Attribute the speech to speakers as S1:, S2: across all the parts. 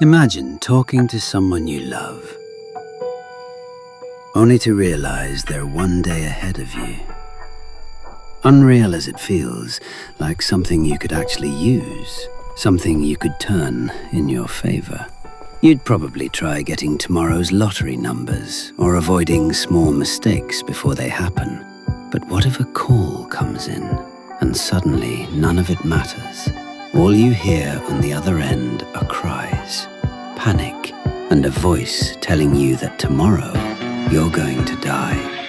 S1: Imagine talking to someone you love, only to realize they're one day ahead of you. Unreal as it feels, like something you could actually use, something you could turn in your favor. You'd probably try getting tomorrow's lottery numbers or avoiding small mistakes before they happen. But what if a call comes in and suddenly none of it matters? All you hear on the other end are cries, panic, and a voice telling you that tomorrow you're going to die.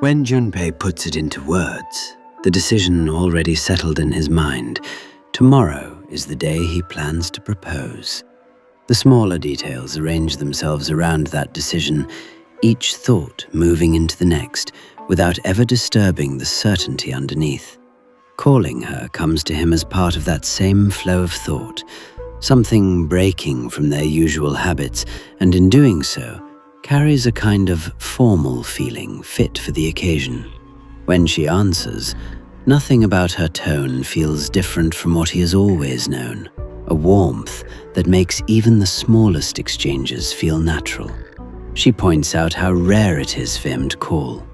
S1: When Junpei puts it into words, the decision already settled in his mind. Tomorrow is the day he plans to propose. The smaller details arrange themselves around that decision, each thought moving into the next, without ever disturbing the certainty underneath. Calling her comes to him as part of that same flow of thought, something breaking from their usual habits, and in doing so, carries a kind of formal feeling fit for the occasion. When she answers, nothing about her tone feels different from what he has always known, a warmth that makes even the smallest exchanges feel natural. She points out how rare it is for him to call.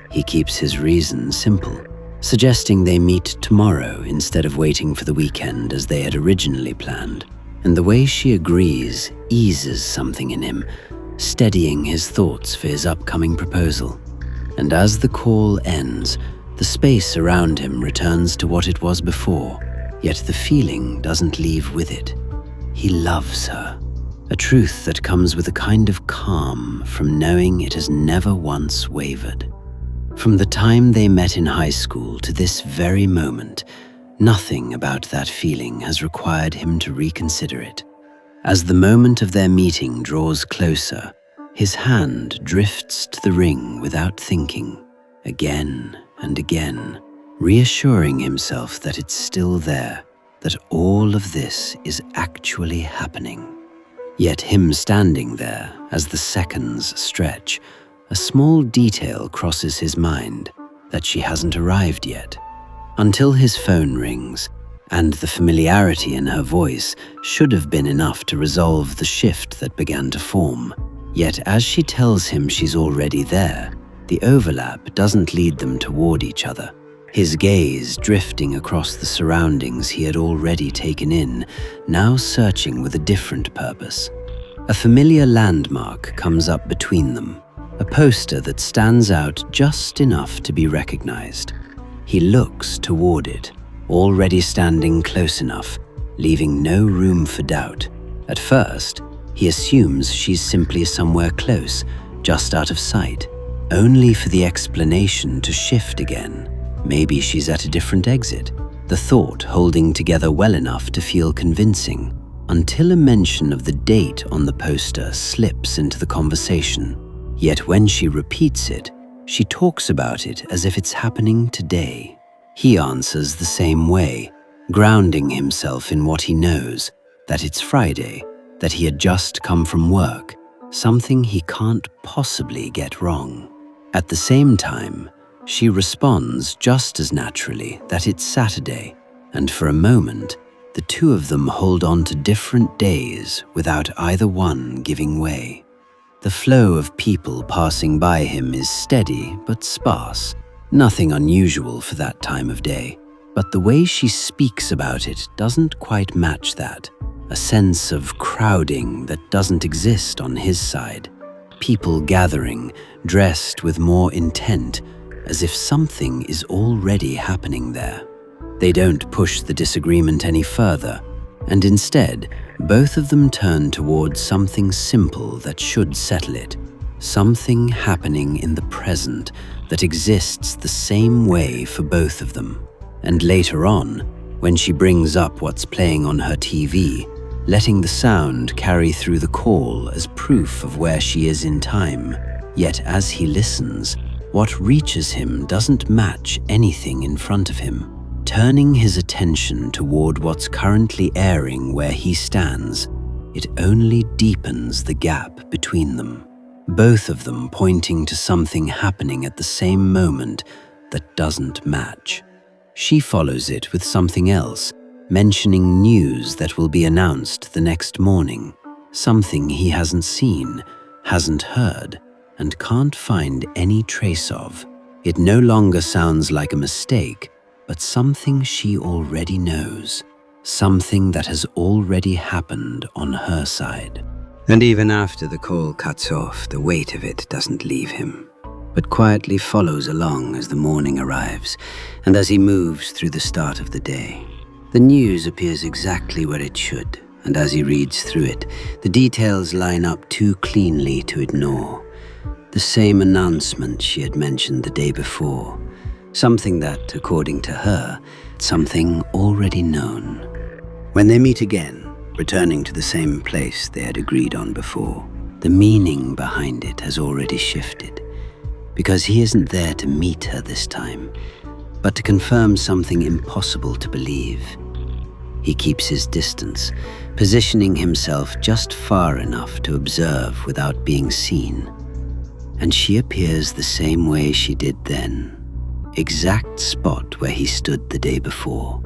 S1: He keeps his reason simple, suggesting they meet tomorrow instead of waiting for the weekend as they had originally planned. And the way she agrees eases something in him, steadying his thoughts for his upcoming proposal. And as the call ends, the space around him returns to what it was before, yet the feeling doesn't leave with it. He loves her, a truth that comes with a kind of calm from knowing it has never once wavered. From the time they met in high school to this very moment, nothing about that feeling has required him to reconsider it. As the moment of their meeting draws closer, his hand drifts to the ring without thinking, again and again, reassuring himself that it's still there, that all of this is actually happening. Yet him standing there as the seconds stretch, a small detail crosses his mind, that she hasn't arrived yet. Until his phone rings, and the familiarity in her voice should have been enough to resolve the shift that began to form. Yet as she tells him she's already there, the overlap doesn't lead them toward each other, his gaze drifting across the surroundings he had already taken in, now searching with a different purpose. A familiar landmark comes up between them, a poster that stands out just enough to be recognized. He looks toward it, already standing close enough, leaving no room for doubt. At first, he assumes she's simply somewhere close, just out of sight, only for the explanation to shift again. Maybe she's at a different exit, the thought holding together well enough to feel convincing, until a mention of the date on the poster slips into the conversation. Yet when she repeats it, she talks about it as if it's happening today. He answers the same way, grounding himself in what he knows, that it's Friday, that he had just come from work, something he can't possibly get wrong. At the same time, she responds just as naturally that it's Saturday, and for a moment, the two of them hold on to different days without either one giving way. The flow of people passing by him is steady but sparse, nothing unusual for that time of day, but the way she speaks about it doesn't quite match that, a sense of crowding that doesn't exist on his side, people gathering, dressed with more intent, as if something is already happening there. They don't push the disagreement any further, and instead, both of them turn towards something simple that should settle it, something happening in the present that exists the same way for both of them. And later on, when she brings up what's playing on her TV, letting the sound carry through the call as proof of where she is in time, yet as he listens, What reaches him doesn't match anything in front of him. Turning his attention toward what's currently airing where he stands, it only deepens the gap between them, both of them pointing to something happening at the same moment that doesn't match. She follows it with something else, mentioning news that will be announced the next morning, something he hasn't seen, hasn't heard, and can't find any trace of. It no longer sounds like a mistake, but something she already knows, something that has already happened on her side. And even after the call cuts off, the weight of it doesn't leave him, but quietly follows along as the morning arrives and as he moves through the start of the day. The news appears exactly where it should, and as he reads through it, the details line up too cleanly to ignore. The same announcement she had mentioned the day before, something that, according to her, something already known. When they meet again, returning to the same place they had agreed on before, the meaning behind it has already shifted, because he isn't there to meet her this time, but to confirm something impossible to believe. He keeps his distance, positioning himself just far enough to observe without being seen. And she appears the same way she did then, exact spot where he stood the day before,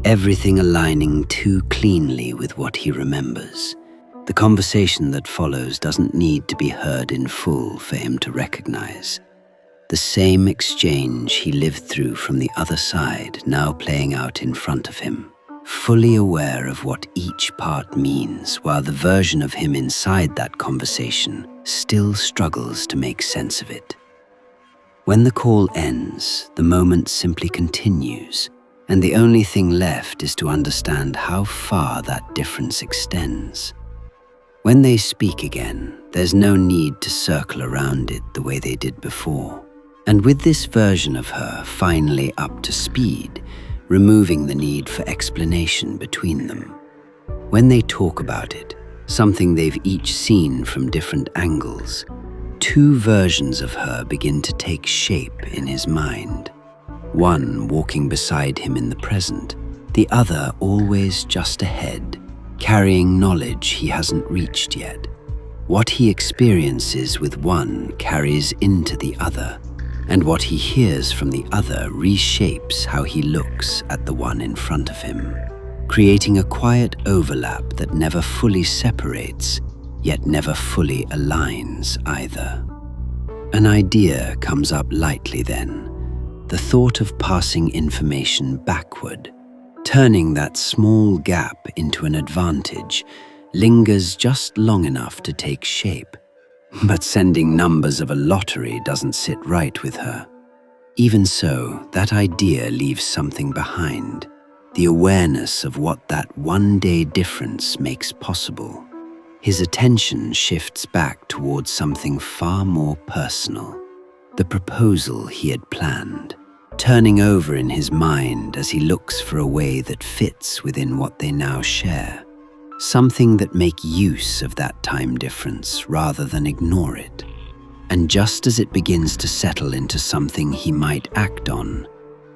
S1: everything aligning too cleanly with what he remembers. The conversation that follows doesn't need to be heard in full for him to recognize. The same exchange he lived through from the other side now playing out in front of him, fully aware of what each part means, while the version of him inside that conversation still struggles to make sense of it. When the call ends, the moment simply continues, and the only thing left is to understand how far that difference extends. When they speak again, there's no need to circle around it the way they did before. And with this version of her finally up to speed, removing the need for explanation between them. When they talk about it, something they've each seen from different angles, two versions of her begin to take shape in his mind. One walking beside him in the present, the other always just ahead, carrying knowledge he hasn't reached yet. What he experiences with one carries into the other, and what he hears from the other reshapes how he looks at the one in front of him, creating a quiet overlap that never fully separates, yet never fully aligns either. An idea comes up lightly then, the thought of passing information backward, turning that small gap into an advantage, lingers just long enough to take shape. But sending numbers of a lottery doesn't sit right with her. Even so, that idea leaves something behind, the awareness of what that one-day difference makes possible. His attention shifts back towards something far more personal, the proposal he had planned, turning over in his mind as he looks for a way that fits within what they now share. Something that make use of that time difference rather than ignore it. And just as it begins to settle into something he might act on,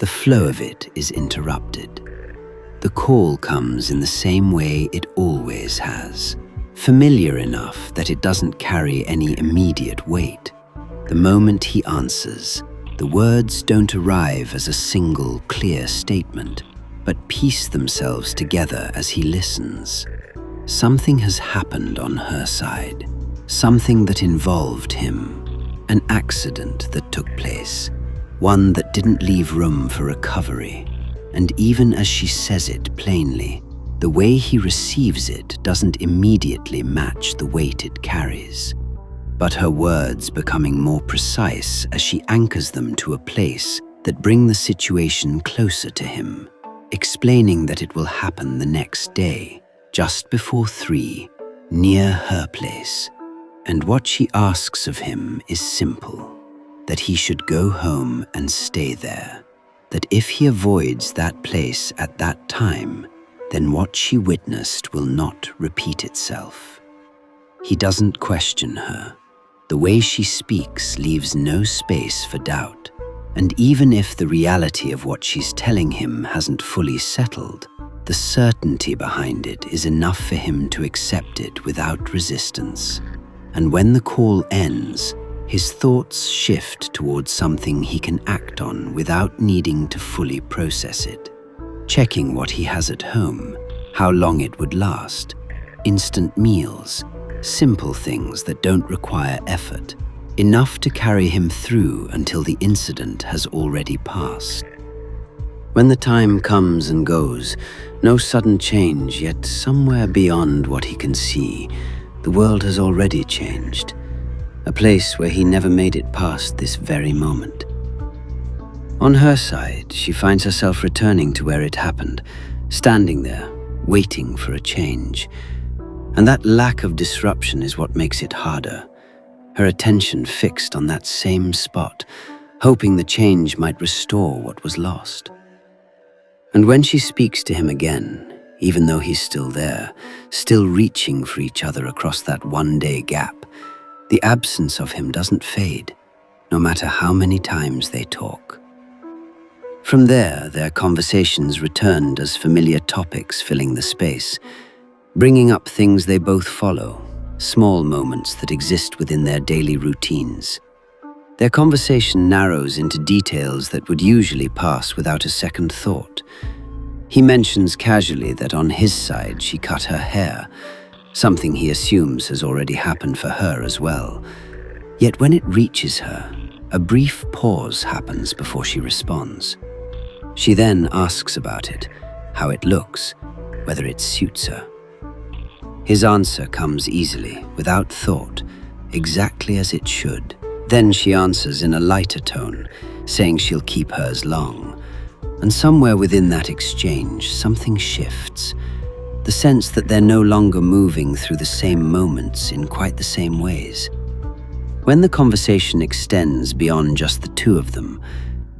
S1: the flow of it is interrupted. The call comes in the same way it always has, familiar enough that it doesn't carry any immediate weight. The moment he answers, the words don't arrive as a single clear statement, but piece themselves together as he listens. Something has happened on her side, something that involved him, an accident that took place, one that didn't leave room for recovery. And even as she says it plainly, the way he receives it doesn't immediately match the weight it carries. But her words becoming more precise as she anchors them to a place that bring the situation closer to him, explaining that it will happen the next day, just before 3, near her place. And what she asks of him is simple, that he should go home and stay there, that if he avoids that place at that time, then what she witnessed will not repeat itself. He doesn't question her, The way she speaks leaves no space for doubt. And even if the reality of what she's telling him hasn't fully settled, the certainty behind it is enough for him to accept it without resistance. And when the call ends, his thoughts shift towards something he can act on without needing to fully process it. Checking what he has at home, how long it would last, instant meals, simple things that don't require effort, enough to carry him through until the incident has already passed. When the time comes and goes, no sudden change, yet somewhere beyond what he can see, the world has already changed. A place where he never made it past this very moment. On her side, she finds herself returning to where it happened, standing there, waiting for a change. And that lack of disruption is what makes it harder. Her attention fixed on that same spot, hoping the change might restore what was lost. And when she speaks to him again, even though he's still there, still reaching for each other across that one-day gap, the absence of him doesn't fade, no matter how many times they talk. From there, their conversations returned as familiar topics filling the space, bringing up things they both follow, small moments that exist within their daily routines. Their conversation narrows into details that would usually pass without a second thought. He mentions casually that on his side she cut her hair, something he assumes has already happened for her as well. Yet when it reaches her, a brief pause happens before she responds. She then asks about it, how it looks, whether it suits her. His answer comes easily, without thought, exactly as it should. Then she answers in a lighter tone, saying she'll keep hers long. And somewhere within that exchange, something shifts. The sense that they're no longer moving through the same moments in quite the same ways. When the conversation extends beyond just the two of them,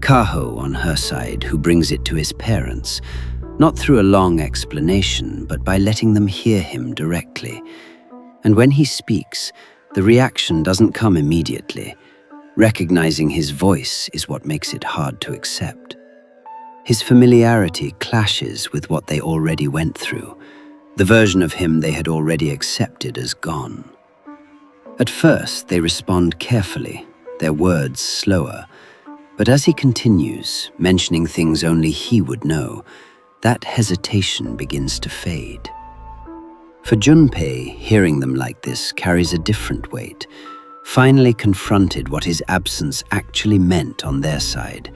S1: Kaho on her side, who brings it to his parents, not through a long explanation, but by letting them hear him directly. And when he speaks, the reaction doesn't come immediately. Recognizing his voice is what makes it hard to accept. His familiarity clashes with what they already went through, the version of him they had already accepted as gone. At first, they respond carefully, their words slower, but as he continues, mentioning things only he would know, that hesitation begins to fade. For Junpei, hearing them like this carries a different weight, finally confronted what his absence actually meant on their side,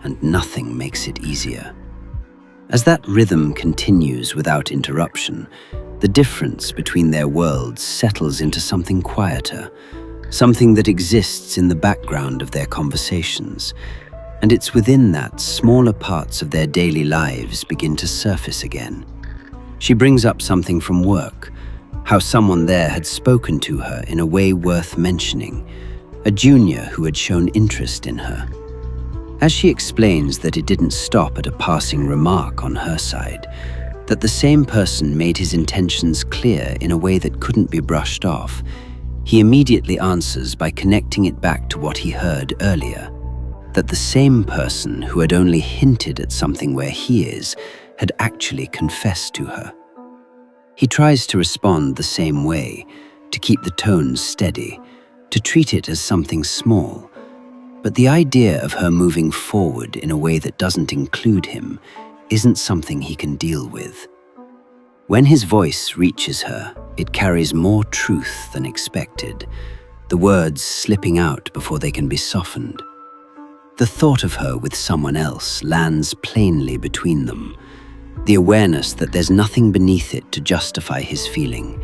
S1: and nothing makes it easier. As that rhythm continues without interruption, the difference between their worlds settles into something quieter, something that exists in the background of their conversations, and it's within that smaller parts of their daily lives begin to surface again. She brings up something from work, how someone there had spoken to her in a way worth mentioning, a junior who had shown interest in her. As she explains that it didn't stop at a passing remark on her side, that the same person made his intentions clear in a way that couldn't be brushed off, he immediately answers by connecting it back to what he heard earlier, that the same person who had only hinted at something where he is had actually confessed to her. He tries to respond the same way, to keep the tone steady, to treat it as something small, but the idea of her moving forward in a way that doesn't include him isn't something he can deal with. When his voice reaches her, it carries more truth than expected, the words slipping out before they can be softened. The thought of her with someone else lands plainly between them, the awareness that there's nothing beneath it to justify his feeling,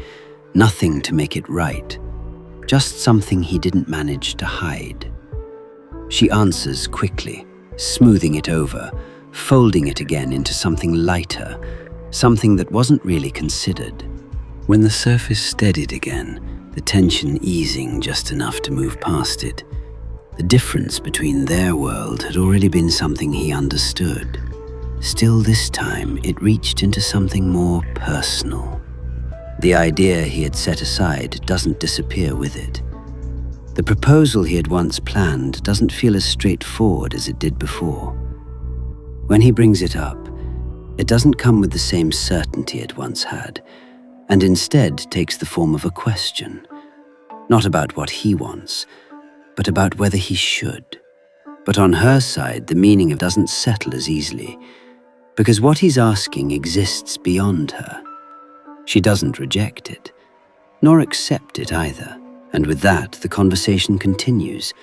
S1: nothing to make it right, just something he didn't manage to hide. She answers quickly, smoothing it over, folding it again into something lighter, something that wasn't really considered. When the surface steadied again, the tension easing just enough to move past it, the difference between their world had already been something he understood. Still this time, it reached into something more personal. The idea he had set aside doesn't disappear with it. The proposal he had once planned doesn't feel as straightforward as it did before. When he brings it up, it doesn't come with the same certainty it once had, and instead takes the form of a question, not about what he wants, but about whether he should. But on her side, the meaning doesn't settle as easily, because what he's asking exists beyond her. She doesn't reject it, nor accept it either. And with that, the conversation continues,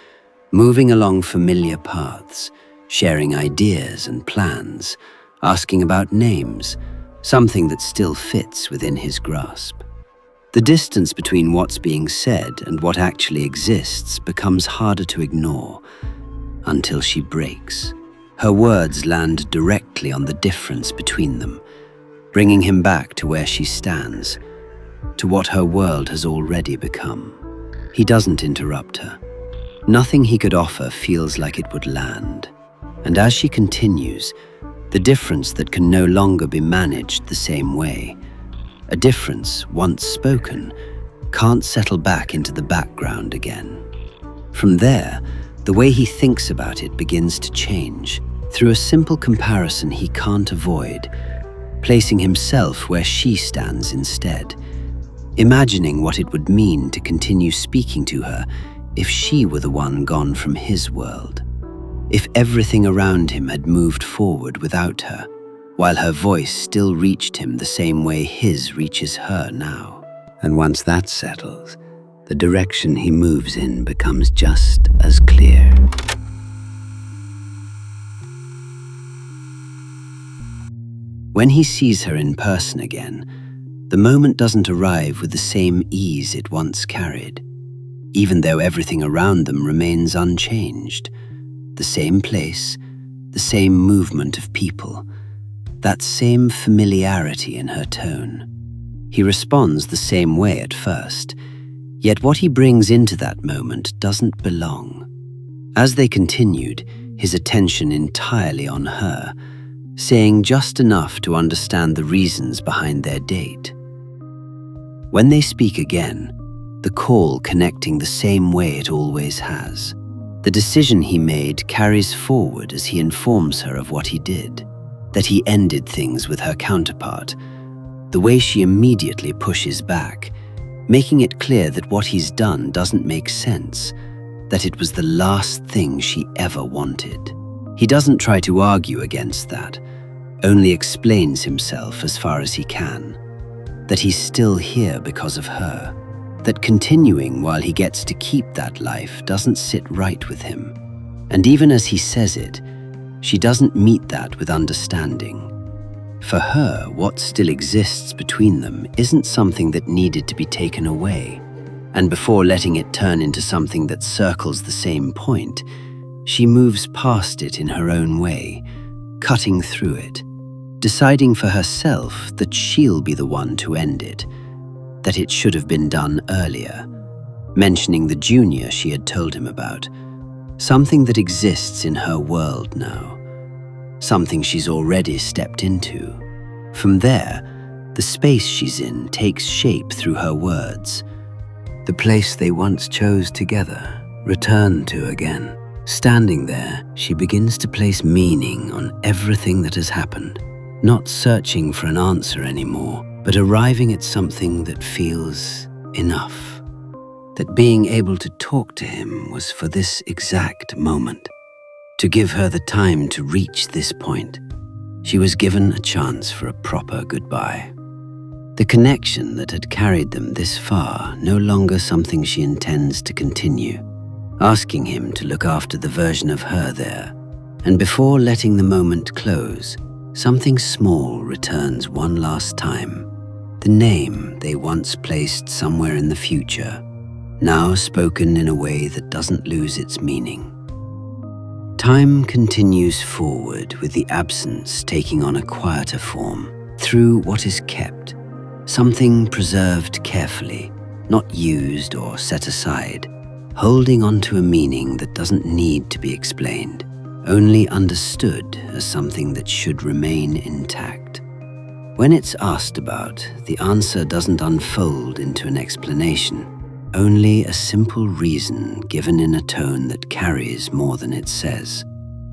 S1: moving along familiar paths, sharing ideas and plans, asking about names, something that still fits within his grasp. The distance between what's being said and what actually exists becomes harder to ignore, until she breaks. Her words land directly on the difference between them, bringing him back to where she stands, to what her world has already become. He doesn't interrupt her. Nothing he could offer feels like it would land. And as she continues, the difference that can no longer be managed the same way, a difference once spoken, can't settle back into the background again. From there, the way he thinks about it begins to change, through a simple comparison he can't avoid, placing himself where she stands instead, imagining what it would mean to continue speaking to her if she were the one gone from his world, if everything around him had moved forward without her, while her voice still reached him the same way his reaches her now. And once that settles, the direction he moves in becomes just as clear. When he sees her in person again, the moment doesn't arrive with the same ease it once carried, even though everything around them remains unchanged. The same place, the same movement of people, that same familiarity in her tone. He responds the same way at first, yet what he brings into that moment doesn't belong. As they continued, his attention entirely on her, saying just enough to understand the reasons behind their date. When they speak again, the call connecting the same way it always has. The decision he made carries forward as he informs her of what he did, that he ended things with her counterpart, the way she immediately pushes back, making it clear that what he's done doesn't make sense, that it was the last thing she ever wanted. He doesn't try to argue against that, only explains himself as far as he can, that he's still here because of her, that continuing while he gets to keep that life doesn't sit right with him. And even as he says it, she doesn't meet that with understanding. For her, what still exists between them isn't something that needed to be taken away, and before letting it turn into something that circles the same point, she moves past it in her own way, cutting through it, deciding for herself that she'll be the one to end it, that it should have been done earlier, mentioning the junior she had told him about, something that exists in her world now, something she's already stepped into. From there, the space she's in takes shape through her words, the place they once chose together, return to again. Standing there, she begins to place meaning on everything that has happened, not searching for an answer anymore, but arriving at something that feels enough. That being able to talk to him was for this exact moment, to give her the time to reach this point. She was given a chance for a proper goodbye. The connection that had carried them this far, no longer something she intends to continue, asking him to look after the version of her there. And before letting the moment close, something small returns one last time. The name they once placed somewhere in the future, now spoken in a way that doesn't lose its meaning. Time continues forward with the absence taking on a quieter form, through what is kept, something preserved carefully, not used or set aside, holding on to a meaning that doesn't need to be explained, only understood as something that should remain intact. When it's asked about, the answer doesn't unfold into an explanation, only a simple reason given in a tone that carries more than it says,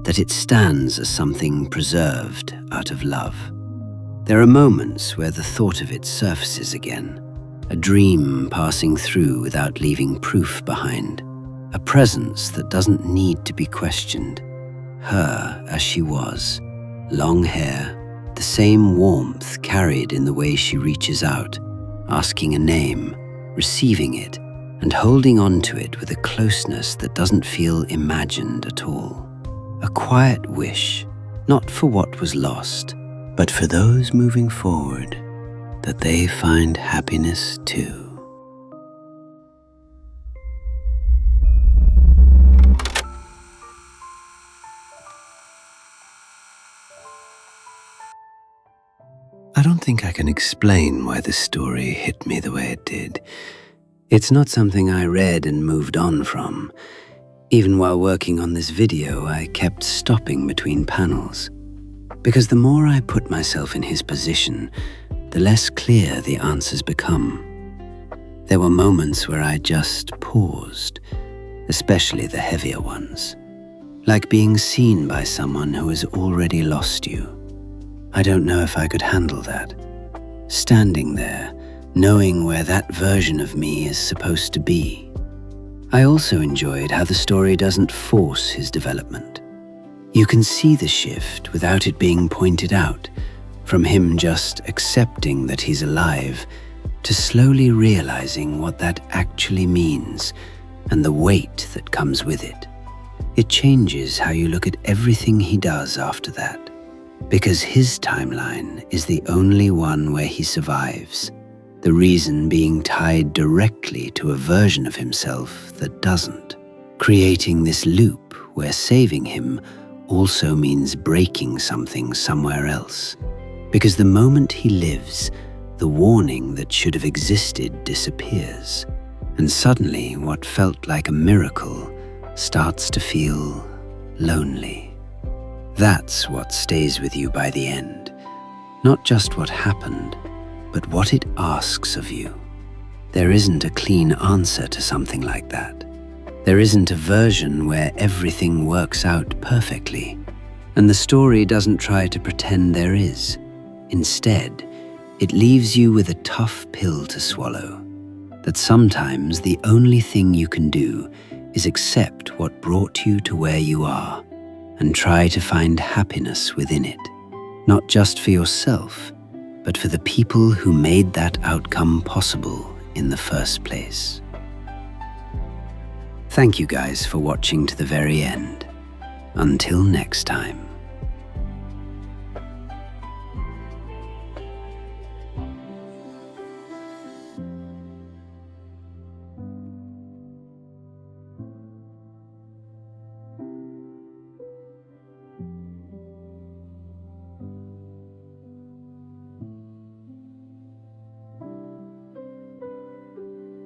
S1: that it stands as something preserved out of love. There are moments where the thought of it surfaces again, a dream passing through without leaving proof behind, a presence that doesn't need to be questioned. Her as she was, long hair, the same warmth carried in the way she reaches out, asking a name, receiving it, and holding on to it with a closeness that doesn't feel imagined at all. A quiet wish, not for what was lost, but for those moving forward, that they find happiness too. I don't think I can explain why this story hit me the way it did. It's not something I read and moved on from. Even while working on this video, I kept stopping between panels. Because the more I put myself in his position, the less clear the answers become. There were moments where I just paused, especially the heavier ones, like being seen by someone who has already lost you. I don't know if I could handle that. Standing there, knowing where that version of me is supposed to be. I also enjoyed how the story doesn't force his development. You can see the shift without it being pointed out, from him just accepting that he's alive, to slowly realizing what that actually means and the weight that comes with it. It changes how you look at everything he does after that. Because his timeline is the only one where he survives, the reason being tied directly to a version of himself that doesn't, creating this loop where saving him also means breaking something somewhere else. Because the moment he lives, the warning that should have existed disappears, and suddenly what felt like a miracle starts to feel lonely. That's what stays with you by the end. Not just what happened, but what it asks of you. There isn't a clean answer to something like that. There isn't a version where everything works out perfectly, and the story doesn't try to pretend there is. Instead, it leaves you with a tough pill to swallow, that sometimes the only thing you can do is accept what brought you to where you are, and try to find happiness within it, not just for yourself, but for the people who made that outcome possible in the first place. Thank you guys for watching to the very end. Until next time.